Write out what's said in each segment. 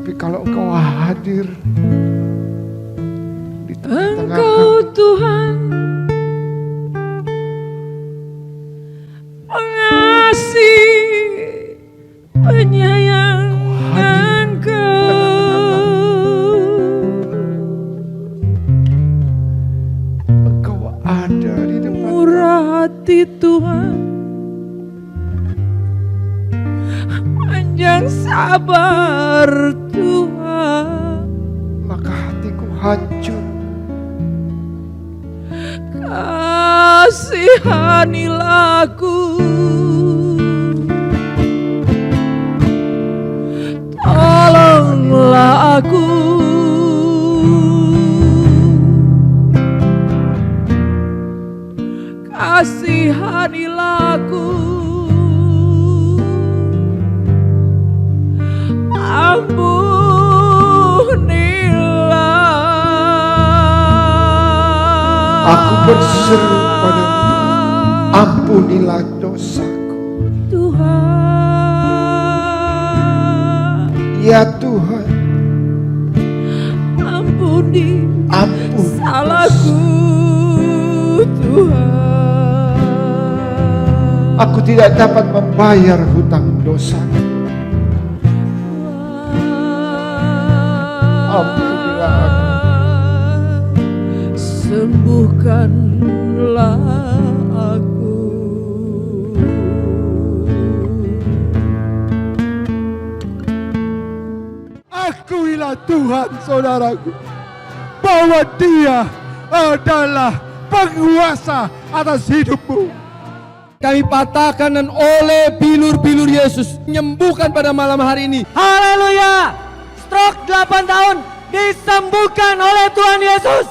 Tapi kalau Engkau hadir di tengah-tengah Engkau kami, Tuhan pengasih penyayang Engkau, Engkau ada di depan kami. murah hati Tuhan, panjang sabar Tuhan, Maka hatiku hancur. kasihanilah aku, tolonglah aku, kasihanilah aku, ampunilah. Aku berseru padamu, ampunilah dosaku. Tuhan, Ya Tuhan, ampuni ampuni salahku Tuhan. Aku tidak dapat membayar hutang dosaku. Ampunilah aku. Sembuhkanlah aku. Akuilah Tuhan saudaraku, bahwa Dia adalah penguasa atas hidupmu. Kami patahkan dan oleh bilur-bilur Yesus menyembuhkan pada malam hari ini. Haleluya! Stroke 8 tahun disembuhkan oleh Tuhan Yesus.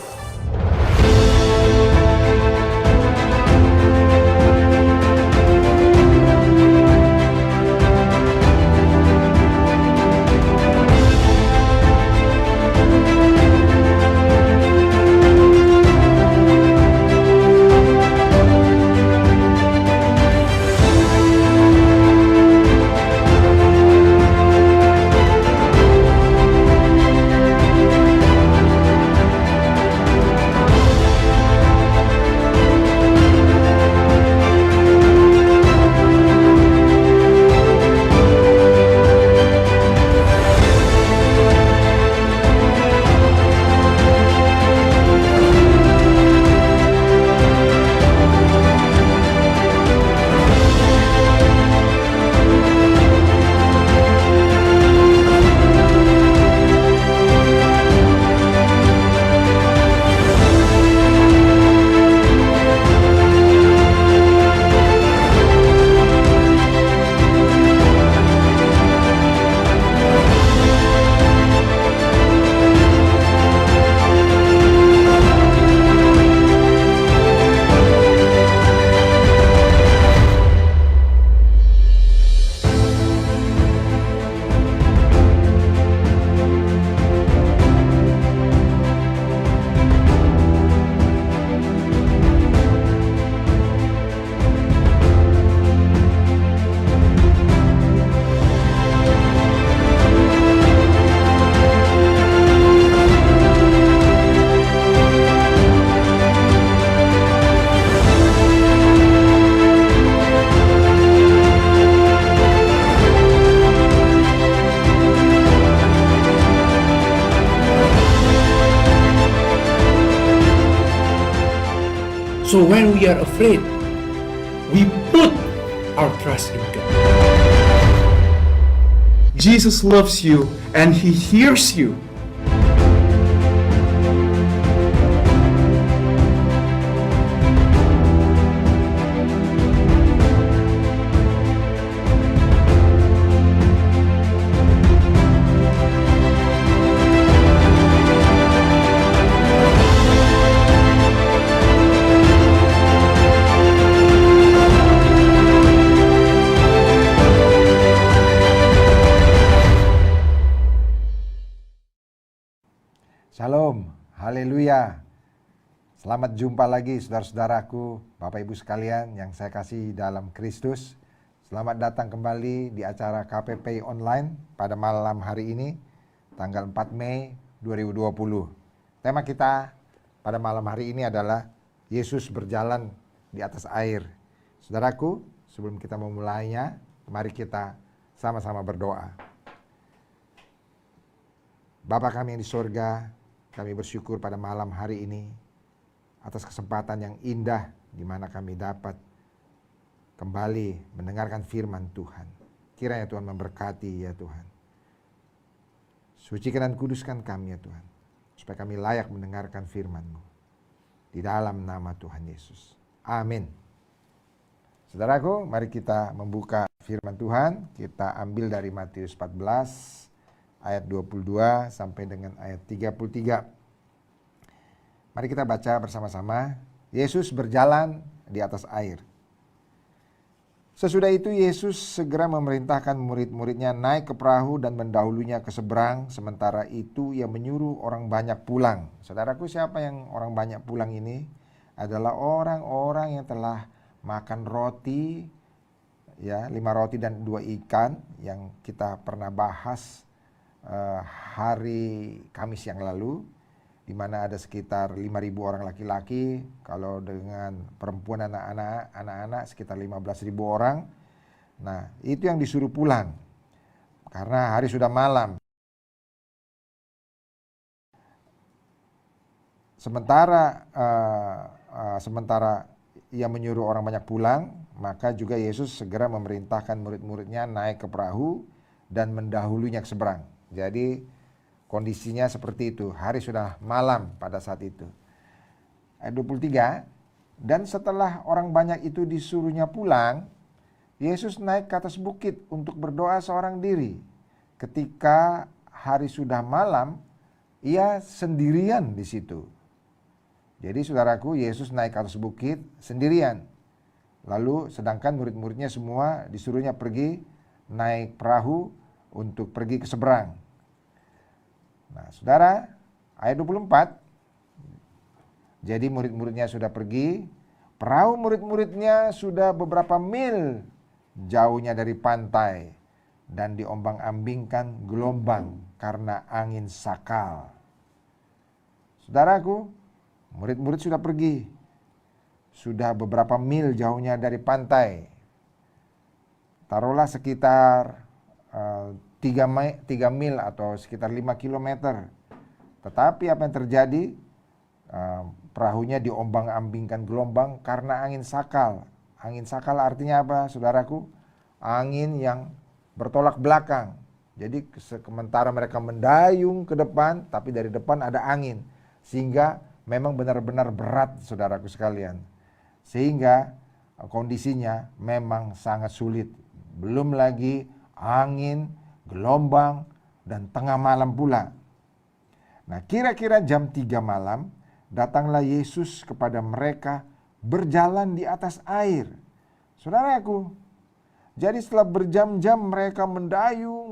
So when we are afraid, we put our trust in God. Jesus loves you and He hears you. Shalom, haleluya. Selamat jumpa lagi saudara-saudaraku, Bapak Ibu sekalian yang saya kasih dalam Kristus. Selamat datang kembali di acara KPP Online pada malam hari ini. tanggal 4 Mei 2020. Tema kita pada malam hari ini adalah Yesus berjalan di atas air. Saudaraku, sebelum kita memulainya, mari kita sama-sama berdoa. Bapa kami yang di surga, kami bersyukur pada malam hari ini atas kesempatan yang indah di mana kami dapat kembali mendengarkan firman Tuhan. Kiranya Tuhan memberkati ya Tuhan. Sucikan dan kuduskan kami ya Tuhan, supaya kami layak mendengarkan firman-Mu. Di dalam nama Tuhan Yesus. Amin. Saudaraku, mari kita membuka firman Tuhan. Kita ambil dari Matius 14 ayat 22 sampai dengan ayat 33. Mari kita baca bersama-sama. Yesus berjalan di atas air. Sesudah itu Yesus segera memerintahkan murid-muridnya naik ke perahu dan mendahulunya ke seberang. Sementara itu ia menyuruh orang banyak pulang. Saudaraku, siapa yang orang banyak pulang ini? Adalah orang-orang yang telah makan roti, ya, 5 roti dan 2 ikan yang kita pernah bahas hari Kamis yang lalu, di mana ada sekitar 5.000 orang laki-laki, kalau dengan perempuan anak-anak sekitar 15.000 orang. Nah, itu yang disuruh pulang karena hari sudah malam. Sementara ia menyuruh orang banyak pulang, maka juga Yesus segera memerintahkan murid-muridnya naik ke perahu dan mendahulunya ke seberang. Jadi kondisinya seperti itu, hari sudah malam pada saat itu. Ayat 23, dan setelah orang banyak itu disuruhnya pulang, Yesus naik ke atas bukit untuk berdoa seorang diri. Ketika hari sudah malam, ia sendirian di situ. Jadi saudaraku, Yesus naik ke atas bukit sendirian. Lalu sedangkan murid-muridnya semua disuruhnya pergi naik perahu untuk pergi ke seberang. Nah, saudara, ayat 24, jadi murid-muridnya sudah pergi, perahu murid-muridnya sudah beberapa mil jauhnya dari pantai dan diombang-ambingkan gelombang karena angin sakal. Saudaraku, murid-murid sudah pergi, sudah beberapa mil jauhnya dari pantai. Taruhlah sekitar 3 mil atau sekitar 5 kilometer. Tetapi apa yang terjadi? Perahunya diombang-ambingkan gelombang karena angin sakal. Angin sakal artinya apa, saudaraku? Angin yang bertolak belakang. Jadi sementara mereka mendayung ke depan, tapi dari depan ada angin. Sehingga memang benar-benar berat, saudaraku sekalian. Sehingga kondisinya memang sangat sulit. Belum lagi angin, gelombang, dan tengah malam pula. Nah, kira-kira jam 3 malam, datanglah Yesus kepada mereka berjalan di atas air. Saudaraku, jadi setelah berjam-jam mereka mendayung,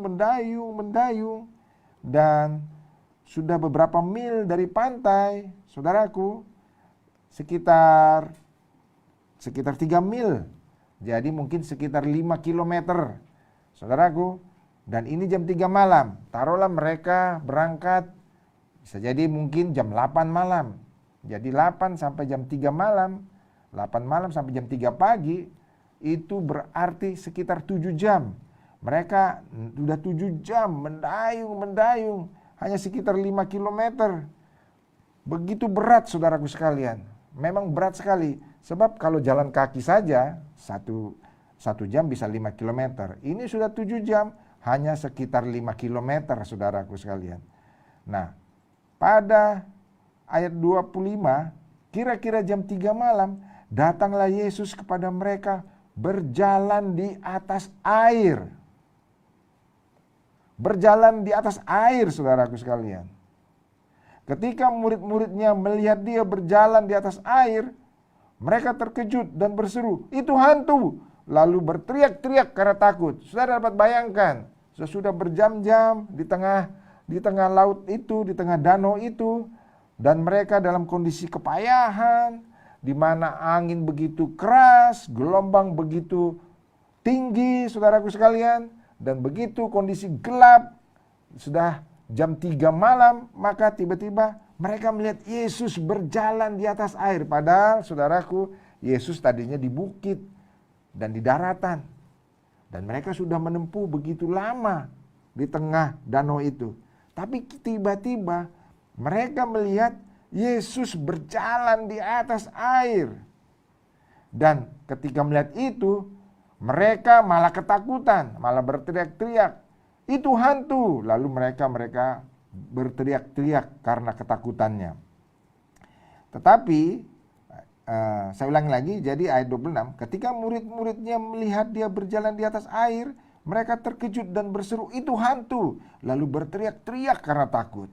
dan sudah beberapa mil dari pantai, saudaraku, sekitar 3 mil. Jadi mungkin sekitar 5 kilometer, saudaraku. Dan ini jam 3 malam, taruhlah mereka berangkat, bisa jadi mungkin jam 8 malam. Jadi 8 sampai jam 3 malam, 8 malam sampai jam 3 pagi, itu berarti sekitar 7 jam. Mereka sudah 7 jam mendayung, hanya sekitar 5 kilometer. Begitu berat, saudaraku sekalian. Memang berat sekali, sebab kalau jalan kaki saja, satu jam bisa 5 kilometer. Ini sudah 7 jam, hanya sekitar 5 kilometer, saudaraku sekalian. Nah, pada ayat 25, kira-kira jam 3 malam, datanglah Yesus kepada mereka berjalan di atas air. Berjalan di atas air, saudaraku sekalian. Ketika murid-muridnya melihat dia berjalan di atas air, mereka terkejut dan berseru, "Itu hantu!" Lalu berteriak-teriak karena takut. Saudara dapat bayangkan, sesudah berjam-jam di tengah laut itu, di tengah danau itu, dan mereka dalam kondisi kepayahan, di mana angin begitu keras, gelombang begitu tinggi, saudaraku sekalian, dan begitu kondisi gelap, sudah jam 3 malam, maka tiba-tiba mereka melihat Yesus berjalan di atas air. Padahal saudaraku, Yesus tadinya di bukit dan di daratan. Dan mereka sudah menempuh begitu lama di tengah danau itu. Tapi tiba-tiba mereka melihat Yesus berjalan di atas air. Dan ketika melihat itu, mereka malah ketakutan, malah berteriak-teriak, "Itu hantu!" Lalu mereka berteriak-teriak karena ketakutannya. Tetapi saya ulangi lagi, jadi ayat 26, ketika murid-muridnya melihat dia berjalan di atas air, mereka terkejut dan berseru, "Itu hantu!" Lalu berteriak-teriak karena takut.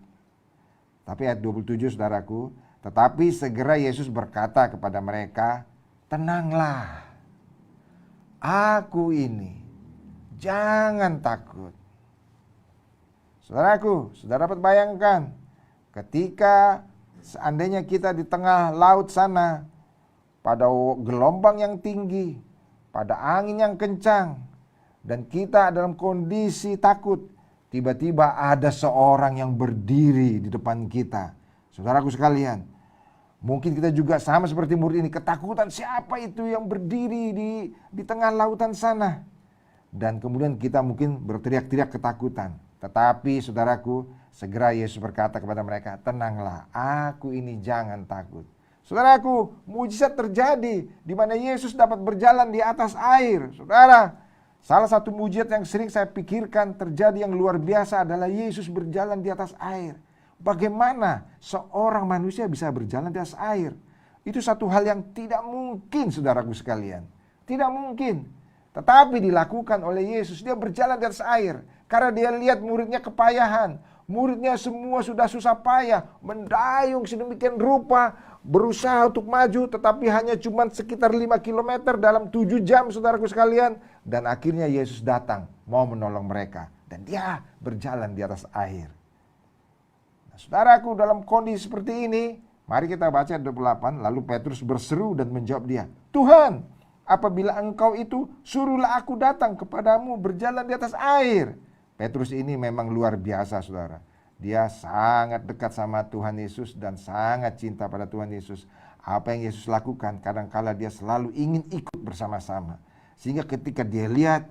Tapi ayat 27 saudaraku, tetapi segera Yesus berkata kepada mereka, "Tenanglah, aku ini, jangan takut." Saudaraku, saudara dapat bayangkan, ketika seandainya kita di tengah laut sana, pada gelombang yang tinggi, pada angin yang kencang, dan kita dalam kondisi takut, tiba-tiba ada seorang yang berdiri di depan kita. Saudaraku sekalian, mungkin kita juga sama seperti murid ini, ketakutan, siapa itu yang berdiri di tengah lautan sana? Dan kemudian kita mungkin berteriak-teriak ketakutan. Tetapi saudaraku, segera Yesus berkata kepada mereka, "Tenanglah, aku ini, jangan takut." Saudaraku, mujizat terjadi di mana Yesus dapat berjalan di atas air. Saudara, salah satu mujizat yang sering saya pikirkan terjadi yang luar biasa adalah Yesus berjalan di atas air. Bagaimana seorang manusia bisa berjalan di atas air? Itu satu hal yang tidak mungkin, saudaraku sekalian. Tidak mungkin. Tetapi dilakukan oleh Yesus. Dia berjalan di atas air. Karena dia lihat muridnya kepayahan. Muridnya semua sudah susah payah. Mendayung sedemikian rupa. Berusaha untuk maju. Tetapi hanya cuma sekitar 5 km dalam 7 jam, saudaraku sekalian. Dan akhirnya Yesus datang. Mau menolong mereka. Dan dia berjalan di atas air. Nah, saudaraku, dalam kondisi seperti ini, mari kita baca 28. Lalu Petrus berseru dan menjawab dia, "Tuhan, apabila engkau itu, suruhlah aku datang kepadamu berjalan di atas air." Petrus ini memang luar biasa, saudara. Dia sangat dekat sama Tuhan Yesus dan sangat cinta pada Tuhan Yesus. Apa yang Yesus lakukan, kadang-kala dia selalu ingin ikut bersama-sama. Sehingga ketika dia lihat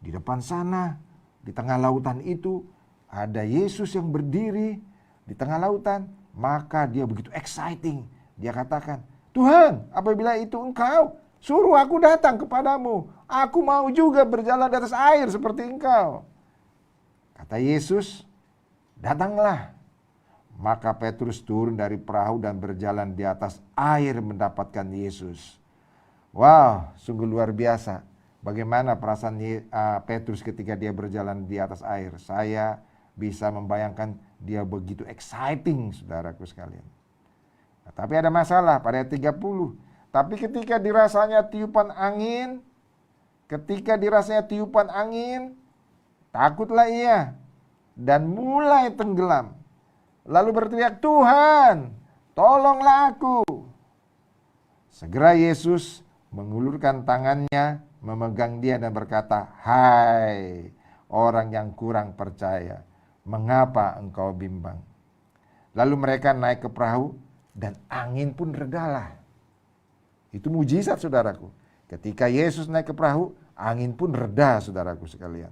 di depan sana, di tengah lautan itu, ada Yesus yang berdiri di tengah lautan, maka dia begitu exciting. Dia katakan, "Tuhan, apabila itu engkau, suruh aku datang kepadamu. Aku mau juga berjalan di atas air seperti engkau." Kata Yesus, "Datanglah." Maka Petrus turun dari perahu dan berjalan di atas air mendapatkan Yesus. Wow, sungguh luar biasa. Bagaimana perasaan Petrus ketika dia berjalan di atas air. Saya bisa membayangkan dia begitu exciting, saudaraku sekalian. Nah, tapi ada masalah pada ayat 30. Tapi ketika dirasanya tiupan angin, takutlah ia dan mulai tenggelam. Lalu berteriak, "Tuhan, tolonglah aku." Segera Yesus mengulurkan tangannya, memegang dia dan berkata, "Hai orang yang kurang percaya, mengapa engkau bimbang?" Lalu mereka naik ke perahu dan angin pun redalah. Itu mujizat, saudaraku. Ketika Yesus naik ke perahu, angin pun reda, saudaraku sekalian.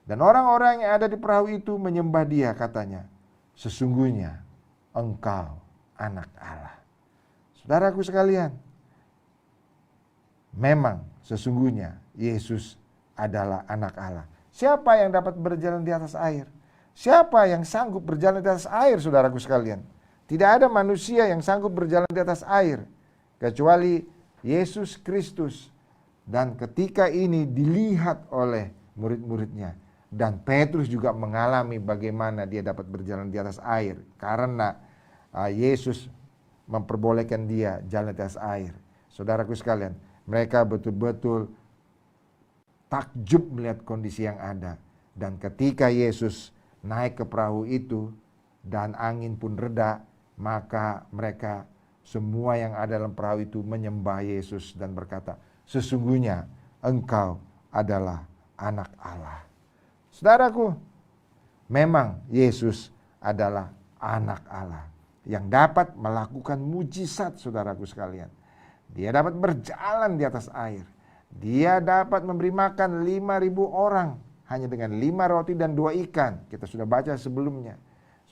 Dan orang-orang yang ada di perahu itu menyembah dia, katanya, "Sesungguhnya engkau anak Allah." Saudaraku sekalian, memang sesungguhnya Yesus adalah anak Allah. Siapa yang dapat berjalan di atas air? Siapa yang sanggup berjalan di atas air, saudaraku sekalian? Tidak ada manusia yang sanggup berjalan di atas air kecuali Yesus Kristus. Dan ketika ini dilihat oleh murid-muridnya, dan Petrus juga mengalami bagaimana dia dapat berjalan di atas air karena Yesus memperbolehkan dia jalan di atas air. Saudaraku sekalian, mereka betul-betul takjub melihat kondisi yang ada. Dan ketika Yesus naik ke perahu itu dan angin pun reda, maka mereka semua yang ada dalam perahu itu menyembah Yesus dan berkata, "Sesungguhnya engkau adalah anak Allah." Saudaraku, memang Yesus adalah anak Allah yang dapat melakukan mujizat, saudaraku sekalian. Dia dapat berjalan di atas air. Dia dapat memberi makan 5.000 orang hanya dengan 5 roti dan 2 ikan. Kita sudah baca sebelumnya.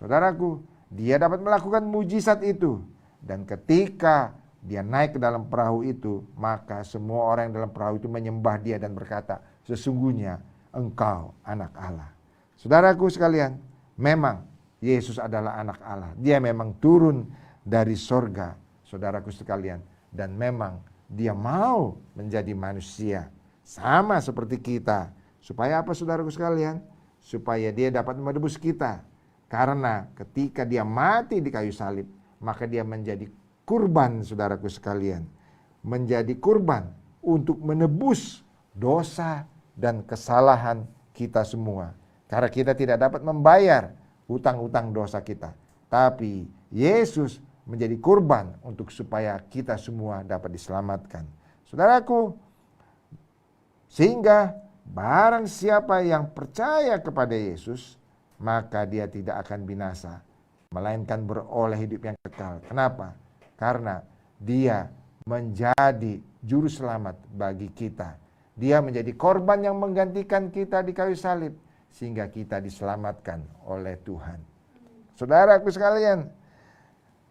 Saudaraku, dia dapat melakukan mujizat itu. Dan ketika dia naik ke dalam perahu itu, maka semua orang yang dalam perahu itu menyembah dia dan berkata, sesungguhnya engkau anak Allah. Saudaraku sekalian, memang Yesus adalah anak Allah. Dia memang turun dari sorga, saudaraku sekalian. Dan memang dia mau menjadi manusia, sama seperti kita. Supaya apa, saudaraku sekalian? Supaya dia dapat menebus kita. Karena ketika dia mati di kayu salib, maka dia menjadi kurban, saudaraku sekalian. Menjadi kurban untuk menebus dosa dan kesalahan kita semua. Karena kita tidak dapat membayar hutang-hutang dosa kita. Tapi Yesus menjadi kurban untuk supaya kita semua dapat diselamatkan. Saudaraku, sehingga barang siapa yang percaya kepada Yesus, maka dia tidak akan binasa, melainkan beroleh hidup yang kekal. Kenapa? Karena dia menjadi juru selamat bagi kita. Dia menjadi korban yang menggantikan kita di kayu salib, sehingga kita diselamatkan oleh Tuhan. Saudaraku sekalian,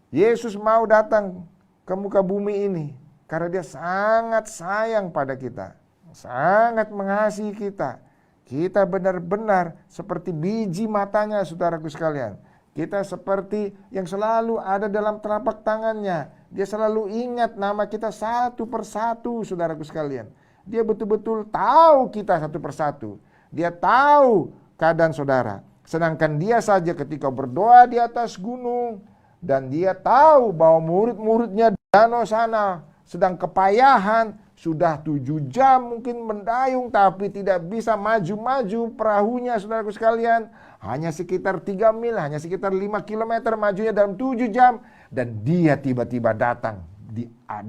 Yesus mau datang ke muka bumi ini karena dia sangat sayang pada kita, sangat mengasihi kita. Kita benar-benar seperti biji matanya, saudaraku sekalian. Kita seperti yang selalu ada dalam telapak tangannya. Dia selalu ingat nama kita satu persatu, saudaraku sekalian. Dia betul-betul tahu kita satu persatu. Dia tahu keadaan saudara. Sedangkan dia saja ketika berdoa di atas gunung, dan dia tahu bahwa murid-muridnya di danau sana sedang kepayahan, sudah 7 jam mungkin mendayung, tapi tidak bisa maju-maju perahunya, saudaraku sekalian. Hanya sekitar 3 mil, hanya sekitar 5 kilometer majunya dalam 7 jam. Dan dia tiba-tiba datang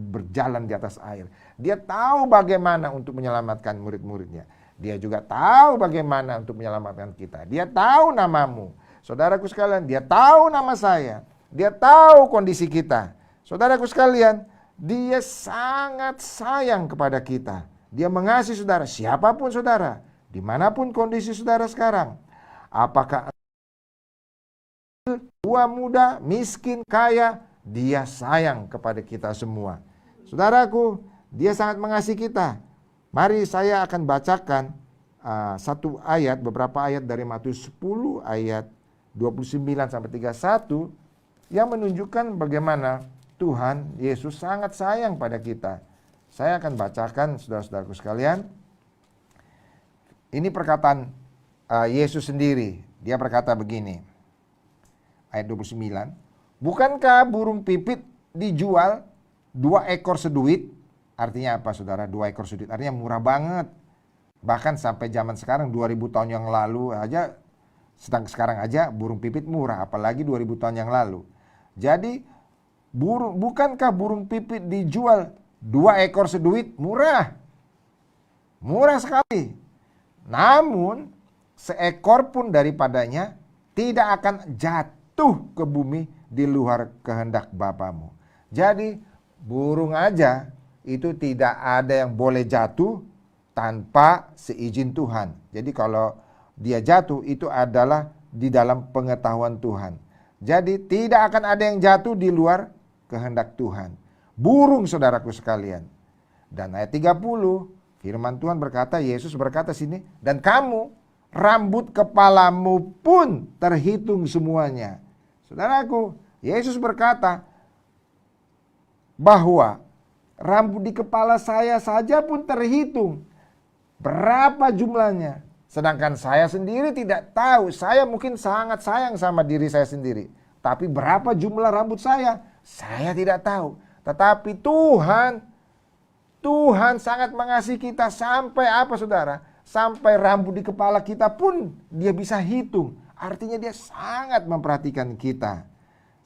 berjalan di atas air. Dia tahu bagaimana untuk menyelamatkan murid-muridnya. Dia juga tahu bagaimana untuk menyelamatkan kita. Dia tahu namamu, saudaraku sekalian. Dia tahu nama saya. Dia tahu kondisi kita. Saudaraku sekalian, dia sangat sayang kepada kita. Dia mengasihi saudara, siapapun saudara, dimanapun kondisi saudara sekarang. Apakah tua, muda, miskin, kaya, dia sayang kepada kita semua. Saudaraku, dia sangat mengasihi kita. Mari saya akan bacakan satu ayat, beberapa ayat dari Matius 10 ayat 29 sampai 31 yang menunjukkan bagaimana Tuhan Yesus sangat sayang pada kita. Saya akan bacakan, saudara-saudaraku sekalian. Ini perkataan Yesus sendiri. Dia berkata begini, ayat 29. Bukankah burung pipit dijual 2 ekor seduit? Artinya apa, saudara? 2 ekor seduit artinya murah banget. Bahkan sampai zaman sekarang 2000 tahun yang lalu aja, sekarang aja burung pipit murah, apalagi 2000 tahun yang lalu. Jadi bukankah burung pipit dijual 2 ekor seduit? Murah. Murah sekali. Namun seekor pun daripadanya tidak akan jatuh ke bumi di luar kehendak Bapamu. Jadi burung aja itu tidak ada yang boleh jatuh tanpa seizin Tuhan. Jadi kalau dia jatuh itu adalah di dalam pengetahuan Tuhan. Jadi tidak akan ada yang jatuh di luar kehendak Tuhan. Burung, saudaraku sekalian. Dan ayat 30, firman Tuhan berkata, Yesus berkata sini, dan kamu, rambut kepalamu pun terhitung semuanya. Saudaraku, Yesus berkata bahwa rambut di kepala saya saja pun terhitung. Berapa jumlahnya? Sedangkan saya sendiri tidak tahu. Saya mungkin sangat sayang sama diri saya sendiri. Tapi berapa jumlah rambut saya? Saya tidak tahu. Tetapi Tuhan sangat mengasihi kita sampai apa, saudara? Sampai rambut di kepala kita pun dia bisa hitung. Artinya dia sangat memperhatikan kita.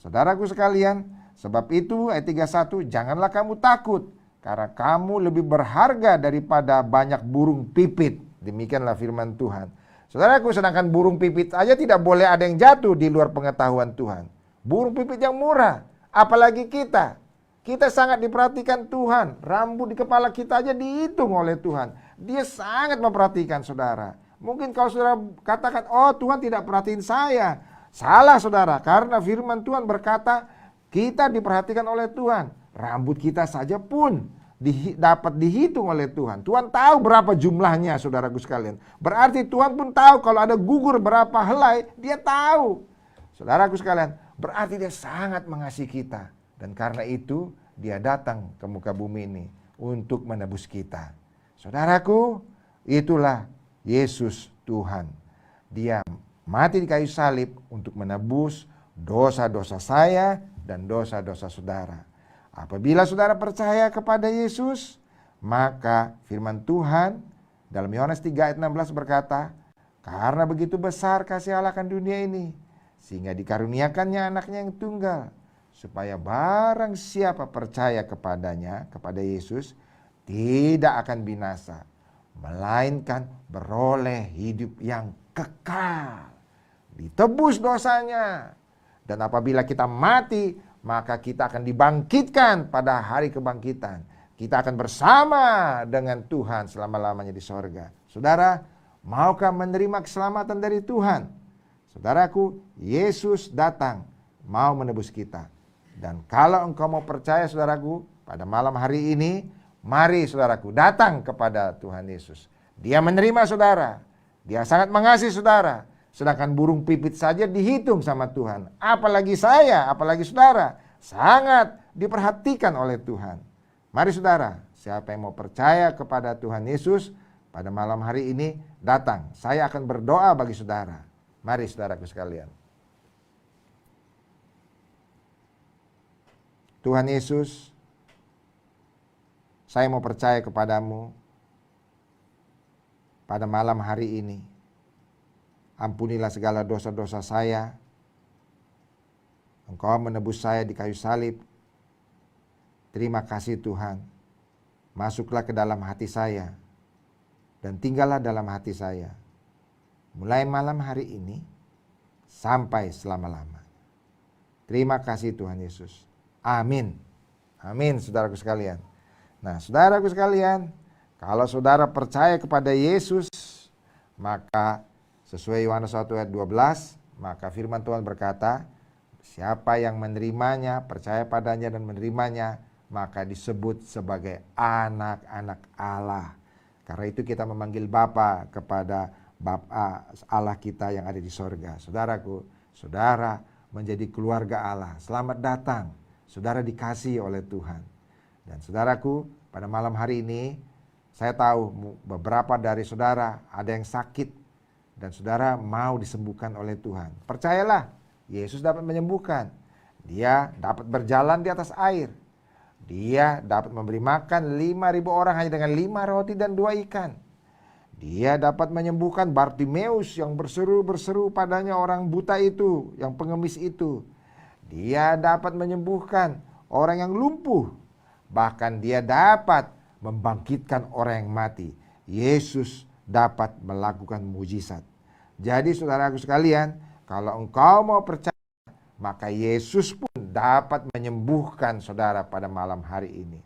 Saudaraku sekalian, sebab itu ayat 31, janganlah kamu takut. Karena kamu lebih berharga daripada banyak burung pipit. Demikianlah firman Tuhan. Saudaraku, sedangkan burung pipit aja tidak boleh ada yang jatuh di luar pengetahuan Tuhan. Burung pipit yang murah, apalagi kita. Kita sangat diperhatikan Tuhan. Rambut di kepala kita aja dihitung oleh Tuhan. Dia sangat memperhatikan saudara. Mungkin kalau saudara katakan, oh Tuhan tidak perhatiin saya. Salah saudara, karena firman Tuhan berkata, kita diperhatikan oleh Tuhan. Rambut kita saja pun dapat dihitung oleh Tuhan. Tuhan tahu berapa jumlahnya, saudaraku sekalian. Berarti Tuhan pun tahu kalau ada gugur berapa helai, dia tahu. Saudaraku sekalian, berarti dia sangat mengasihi kita. Dan karena itu, dia datang ke muka bumi ini untuk menebus kita. Saudaraku, itulah Yesus Tuhan. Dia mati di kayu salib untuk menebus dosa-dosa saya dan dosa-dosa saudara. Apabila saudara percaya kepada Yesus, maka firman Tuhan dalam Yohanes 3 ayat 16 berkata, karena begitu besar kasih Allah akan dunia ini, sehingga dikaruniakannya anaknya yang tunggal, supaya barang siapa percaya kepadanya, kepada Yesus, tidak akan binasa, melainkan beroleh hidup yang kekal. Ditebus dosanya. Dan apabila kita mati, maka kita akan dibangkitkan pada hari kebangkitan. Kita akan bersama dengan Tuhan selama-lamanya di sorga. Saudara, maukah menerima keselamatan dari Tuhan? Saudaraku, Yesus datang mau menebus kita. Dan kalau engkau mau percaya saudaraku, pada malam hari ini, mari saudaraku datang kepada Tuhan Yesus. Dia menerima saudara. Dia sangat mengasihi saudara. Sedangkan burung pipit saja dihitung sama Tuhan. Apalagi saya, apalagi saudara. Sangat diperhatikan oleh Tuhan. Mari saudara, siapa yang mau percaya kepada Tuhan Yesus, pada malam hari ini datang. Saya akan berdoa bagi saudara. Mari saudaraku sekalian. Tuhan Yesus, saya mau percaya kepadamu pada malam hari ini. Ampunilah segala dosa-dosa saya. Engkau menebus saya di kayu salib. Terima kasih Tuhan. Masuklah ke dalam hati saya. Dan tinggallah dalam hati saya. Mulai malam hari ini sampai selama-lama. Terima kasih Tuhan Yesus. Amin. Amin saudaraku sekalian. Nah saudaraku sekalian, kalau saudara percaya kepada Yesus, maka sesuai Yohanes 1 ayat 12, maka firman Tuhan berkata, siapa yang menerimanya, percaya padanya dan menerimanya, maka disebut sebagai anak-anak Allah. Karena itu kita memanggil Bapa kepada Bapa Allah kita yang ada di sorga. Saudaraku, saudara menjadi keluarga Allah. Selamat datang, saudara dikasihi oleh Tuhan. Dan saudaraku, pada malam hari ini, saya tahu beberapa dari saudara ada yang sakit, dan saudara mau disembuhkan oleh Tuhan. Percayalah, Yesus dapat menyembuhkan. Dia dapat berjalan di atas air. Dia dapat memberi makan 5.000 orang hanya dengan 5 roti dan 2 ikan. Dia dapat menyembuhkan Bartimeus yang berseru-berseru padanya orang buta itu, yang pengemis itu. Dia dapat menyembuhkan orang yang lumpuh. Bahkan dia dapat membangkitkan orang yang mati. Yesus dapat melakukan mujizat. Jadi saudaraku sekalian, kalau engkau mau percaya, maka Yesus pun dapat menyembuhkan saudara pada malam hari ini.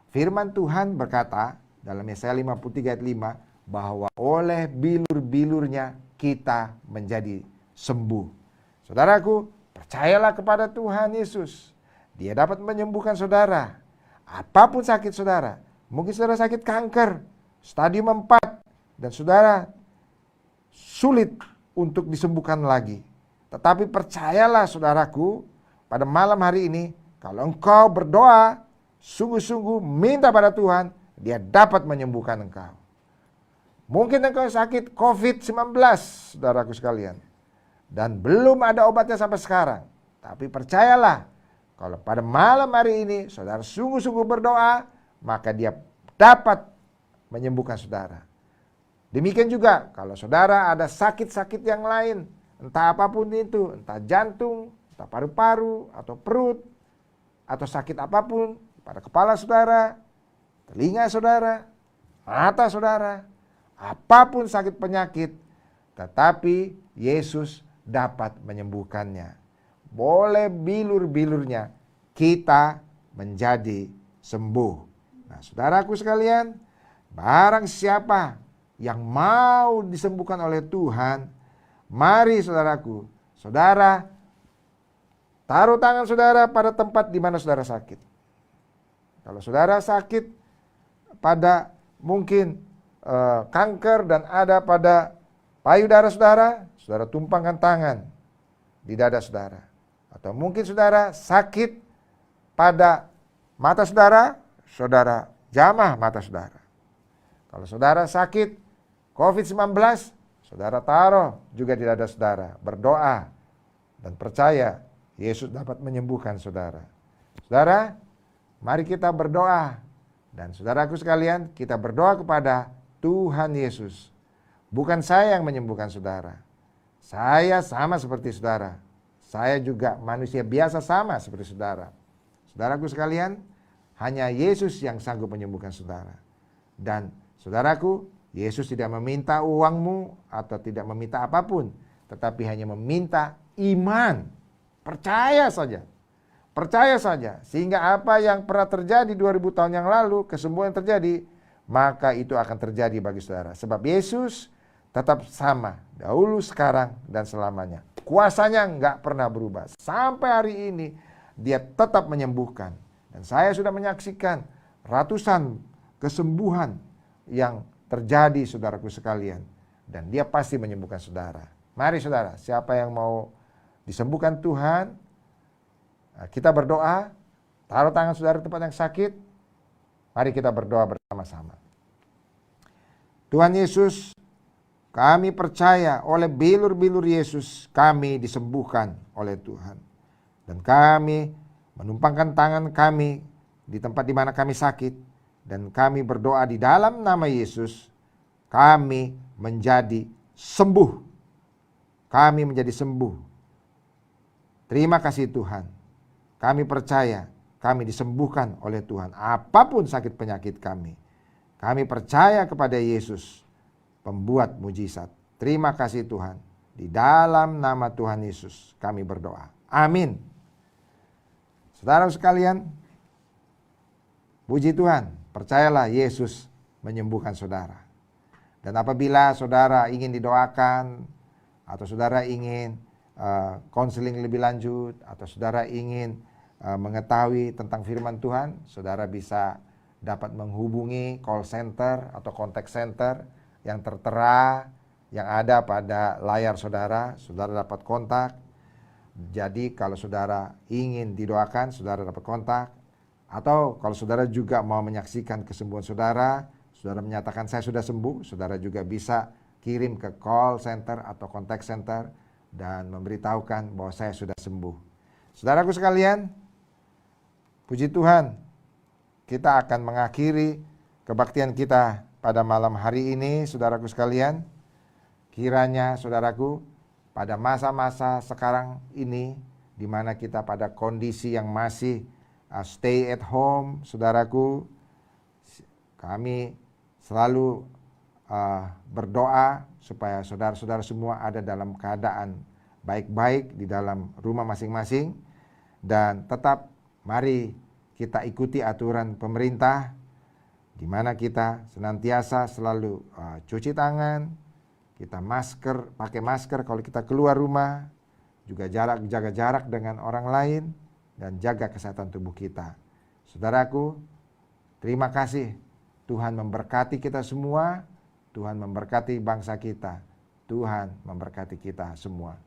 Firman Tuhan berkata dalam Yesaya 53 ayat 5, bahwa oleh bilur-bilurnya kita menjadi sembuh. Saudaraku, percayalah kepada Tuhan Yesus. Dia dapat menyembuhkan saudara. Apapun sakit saudara. Mungkin saudara sakit kanker, stadium 4, dan saudara sulit untuk disembuhkan lagi. Tetapi percayalah saudaraku, pada malam hari ini, kalau engkau berdoa, sungguh-sungguh minta pada Tuhan, Dia dapat menyembuhkan engkau. Mungkin engkau sakit COVID-19, saudaraku sekalian, dan belum ada obatnya sampai sekarang. Tapi percayalah, kalau pada malam hari ini, saudara sungguh-sungguh berdoa, maka Dia dapat menyembuhkan saudara. Demikian juga kalau saudara ada sakit-sakit yang lain, entah apapun itu, entah jantung, entah paru-paru, atau perut, atau sakit apapun pada kepala saudara, telinga saudara, mata saudara, apapun sakit penyakit, tetapi Yesus dapat menyembuhkannya. Boleh bilur-bilurnya kita menjadi sembuh. Nah, saudaraku sekalian, barang siapa yang mau disembuhkan oleh Tuhan, mari saudaraku, saudara taruh tangan saudara pada tempat di mana saudara sakit. Kalau saudara sakit pada mungkin kanker dan ada pada payudara saudara, saudara tumpangkan tangan di dada saudara. Atau mungkin saudara sakit pada mata saudara, saudara jamah mata saudara. Kalau saudara sakit COVID-19, saudara taruh juga di dada saudara, berdoa dan percaya Yesus dapat menyembuhkan saudara. Saudara, mari kita berdoa. Dan saudaraku sekalian, kita berdoa kepada Tuhan Yesus. Bukan saya yang menyembuhkan saudara. Saya sama seperti saudara. Saya juga manusia biasa sama seperti saudara. Saudaraku sekalian, hanya Yesus yang sanggup menyembuhkan saudara. Dan saudaraku, Yesus tidak meminta uangmu atau tidak meminta apapun, tetapi hanya meminta iman. Percaya saja. Percaya saja. Sehingga apa yang pernah terjadi 2000 tahun yang lalu, kesembuhan yang terjadi, maka itu akan terjadi bagi saudara. Sebab Yesus tetap sama, dahulu, sekarang, dan selamanya. Kuasanya nggak pernah berubah. Sampai hari ini, dia tetap menyembuhkan. Dan saya sudah menyaksikan ratusan kesembuhan yang terjadi, saudaraku sekalian. Dan dia pasti menyembuhkan saudara. Mari saudara, siapa yang mau disembuhkan Tuhan, kita berdoa, taruh tangan saudara di tempat yang sakit, mari kita berdoa bersama-sama. Tuhan Yesus, kami percaya oleh bilur-bilur Yesus, kami disembuhkan oleh Tuhan. Dan kami menumpangkan tangan kami di tempat di mana kami sakit, dan kami berdoa di dalam nama Yesus, kami menjadi sembuh. Kami menjadi sembuh. Terima kasih Tuhan. Kami percaya kami disembuhkan oleh Tuhan. Apapun sakit penyakit kami. Kami percaya kepada Yesus, pembuat mujizat. Terima kasih Tuhan. Di dalam nama Tuhan Yesus kami berdoa. Amin. Saudara sekalian, puji Tuhan. Percayalah Yesus menyembuhkan saudara. Dan apabila saudara ingin didoakan, atau saudara ingin konseling lebih lanjut, atau saudara ingin mengetahui tentang firman Tuhan, saudara bisa dapat menghubungi call center atau contact center yang tertera yang ada pada layar saudara. Saudara dapat kontak. Jadi kalau saudara ingin didoakan, saudara dapat kontak. Atau kalau saudara juga mau menyaksikan kesembuhan saudara, saudara menyatakan saya sudah sembuh, saudara juga bisa kirim ke call center atau contact center dan memberitahukan bahwa saya sudah sembuh. Saudaraku sekalian, puji Tuhan, kita akan mengakhiri kebaktian kita pada malam hari ini, saudaraku sekalian. Kiranya saudaraku, pada masa-masa sekarang ini, di mana kita pada kondisi yang masih stay at home, saudaraku, kami selalu berdoa supaya saudara-saudara semua ada dalam keadaan baik-baik di dalam rumah masing-masing. Dan tetap mari kita ikuti aturan pemerintah, di mana kita senantiasa selalu cuci tangan, kita pakai masker kalau kita keluar rumah, juga jaga jarak dengan orang lain, dan jaga kesehatan tubuh kita. Saudaraku, terima kasih. Tuhan memberkati kita semua, Tuhan memberkati bangsa kita, Tuhan memberkati kita semua.